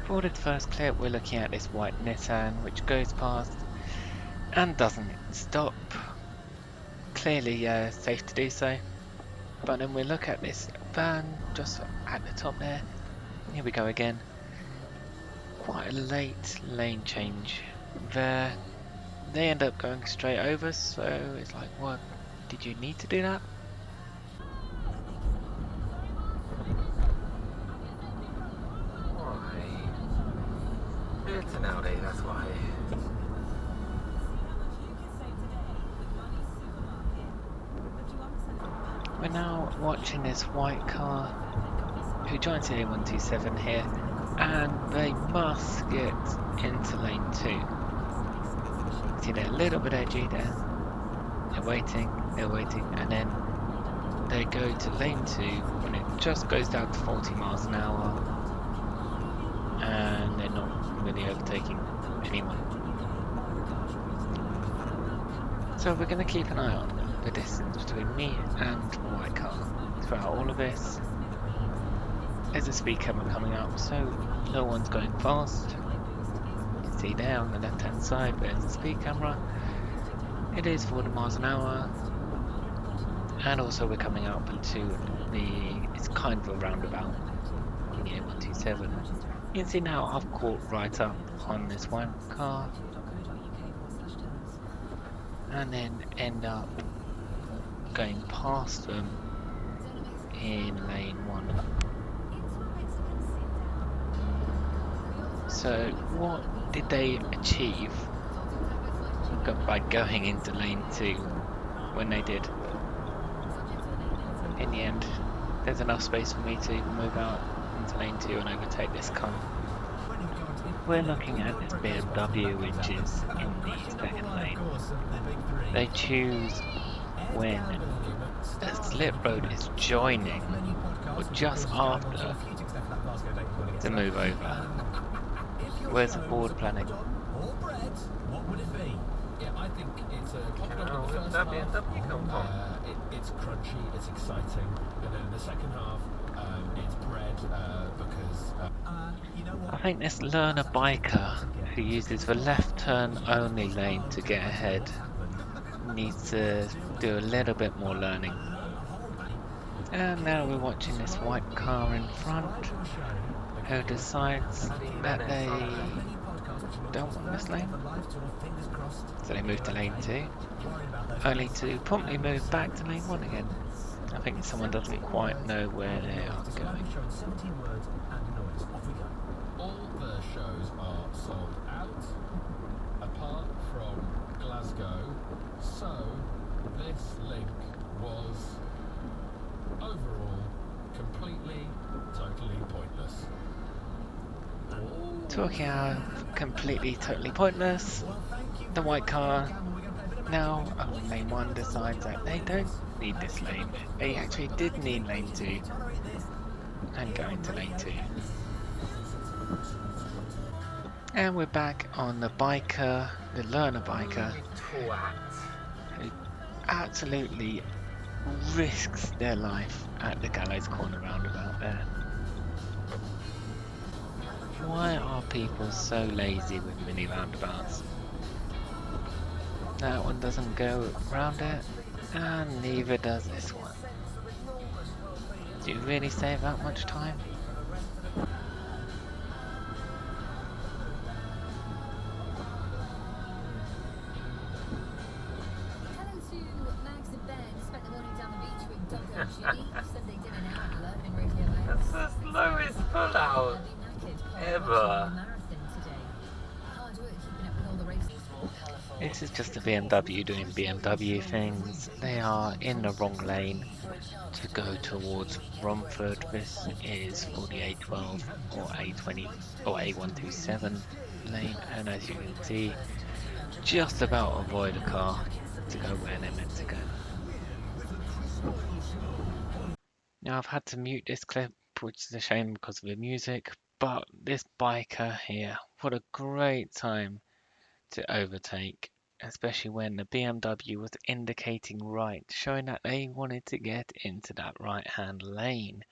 For this first clip, we're looking at this white Nissan which goes past and doesn't stop. Clearly safe to do so. But then we look at this van just at the top there. Here we go again. Quite a late lane change there. They end up going straight over, so it's like, what? Did you need to do that? Why? It's an Audi, that's why. We're now watching this white car who joins the A127 here, and they must get into lane 2. See, they're a little bit edgy there. They're waiting, and then they go to lane 2 when it just goes down to 40 miles an hour, and they're not really overtaking anyone. So we're going to keep an eye on the distance between me and the white car throughout all of this. There's a speed camera coming up, so no one's going fast. You can see there on the left hand side there's the speed camera. It is 40 miles an hour, and also we're coming up to it's kind of a roundabout on the A127. You can see now I've caught right up on this one car and then end up going past them in lane 1. So what did they achieve by going into lane 2 when they did? In the end, there's enough space for me to move out into lane 2 and overtake this car. We're looking at this BMW which is in the second lane. They choose when a slip road is joining or just after to move over. Where's the forward planning? What would it be? Yeah, I think it's a Oh, where did that BMW come from? It's crunchy, it's exciting, and then in the second half, it's bred because you know what? I think this learner biker who uses the left turn only lane to get ahead needs to do a little bit more learning. And now we're watching this white car in front who decides that they don't want this lane. So they move to lane 2, only to promptly move back to lane 1 again. I think someone doesn't quite know where they are going. All the shows are sold out, apart from Glasgow, so this link was overall completely, totally pointless. Talking of completely, totally pointless, the white car now on lane 1 decides that they don't need this lane. They actually did need lane 2 and go into lane 2. And we're back on the biker, the learner biker, who absolutely risks their life at the Gallows Corner roundabout there. Why are people so lazy with mini roundabouts? That one doesn't go round it, and neither does this one. Do you really save that much time? That's the slowest pull-out ever. This is just a BMW doing BMW things. They are in the wrong lane to go towards Romford. This is for the A12 or A20 or A127 lane, and as you can see, just about avoid a car to go where they're meant to go. Now I've had to mute this clip, which is a shame because of the music, but this biker here, what a great time to overtake, especially when the BMW was indicating right, showing that they wanted to get into that right hand lane.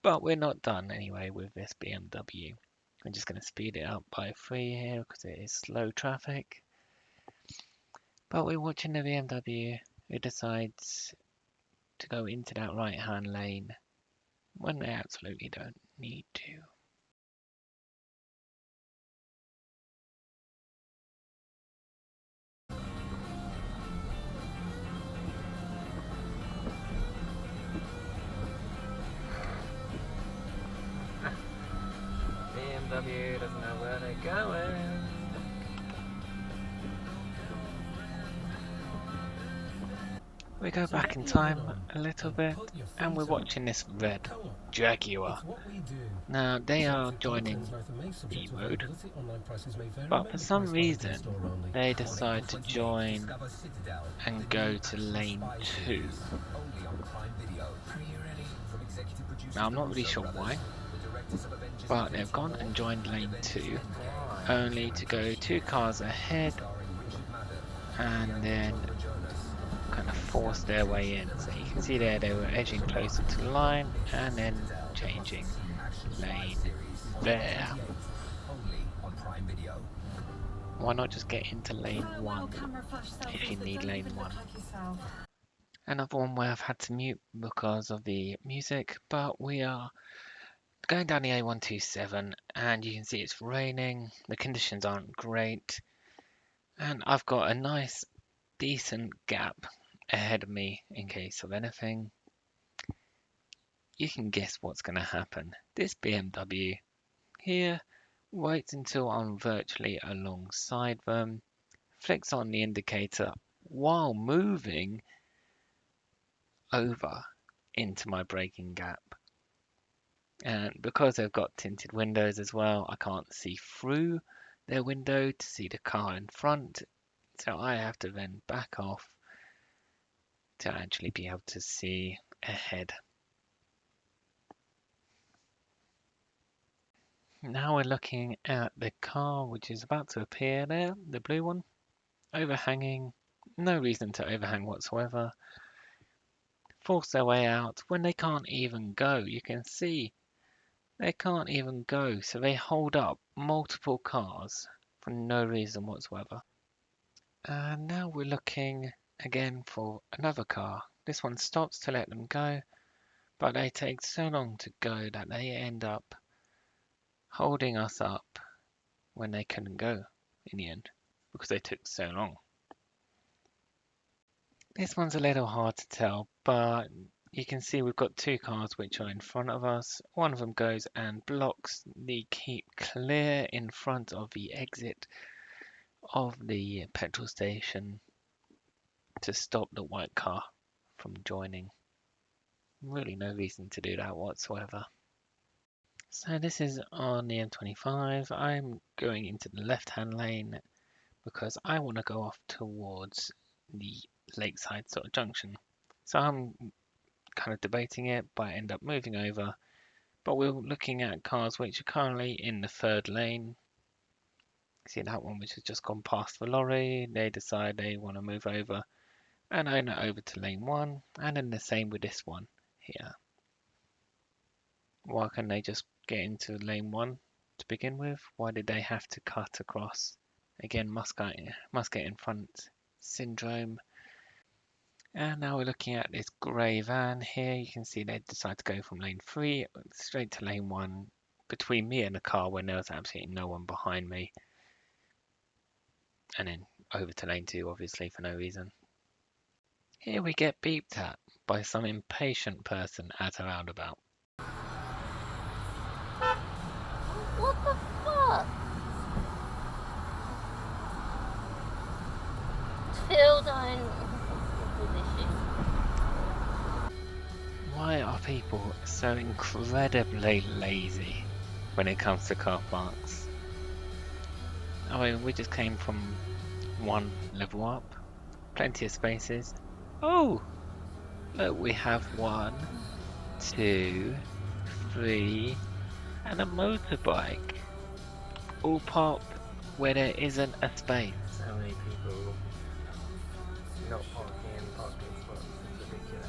But we're not done anyway with this BMW. I'm just going to speed it up by 3 here because it is slow traffic. But we're watching the BMW who decides to go into that right-hand lane when they absolutely don't need to. BMW doesn't know where they're going. We go back in time a little bit and we're watching this red Jaguar. Now they are joining the road, but for some reason they decide to join and go to lane 2. Now I'm not really sure why, but they've gone and joined lane 2 only to go 2 cars ahead and then kind of force their way in. So you can see there they were edging closer to the line and then changing lane there. Why not just get into lane 1 if you need lane 1? Another one where I've had to mute because of the music, but we are going down the A127 and you can see it's raining, the conditions aren't great, and I've got a nice decent gap ahead of me in case of anything. You can guess what's going to happen. This BMW here waits until I'm virtually alongside them, flicks on the indicator while moving over into my braking gap. And because they've got tinted windows as well, I can't see through their window to see the car in front. So I have to then back off to actually be able to see ahead. Now we're looking at the car which is about to appear there, the blue one, overhanging, no reason to overhang whatsoever. Force their way out when they can't even go. You can see they can't even go, so they hold up multiple cars for no reason whatsoever. And now we're looking again for another car. This one stops to let them go, but they take so long to go that they end up holding us up when they couldn't go in the end because they took so long. This one's a little hard to tell, but you can see we've got 2 cars which are in front of us. One of them goes and blocks the keep clear in front of the exit of the petrol station to stop the white car from joining. Really no reason to do that whatsoever. So this is on the M25. I'm going into the left-hand lane because I want to go off towards the lakeside sort of junction. So I'm kind of debating it, but I end up moving over. But we're looking at cars which are currently in the 3rd lane. See that one which has just gone past the lorry. They decide they want to move over and own it over to lane 1, and then the same with this one here. Why can't they just get into lane 1 to begin with? Why did they have to cut across? Again, must get in front syndrome. And now we're looking at this grey van here. You can see they decide to go from lane 3 straight to lane 1 between me and the car when there was absolutely no one behind me. And then over to lane 2 obviously for no reason. Here we get beeped at by some impatient person at a roundabout. What the fuck? Still don't position. Why are people so incredibly lazy when it comes to car parks? I mean, we just came from 1 level up, plenty of spaces. Oh, look, we have 1, 2, 3, and a motorbike, all parked where there isn't a space. So many people not parking in parking spots. It's ridiculous.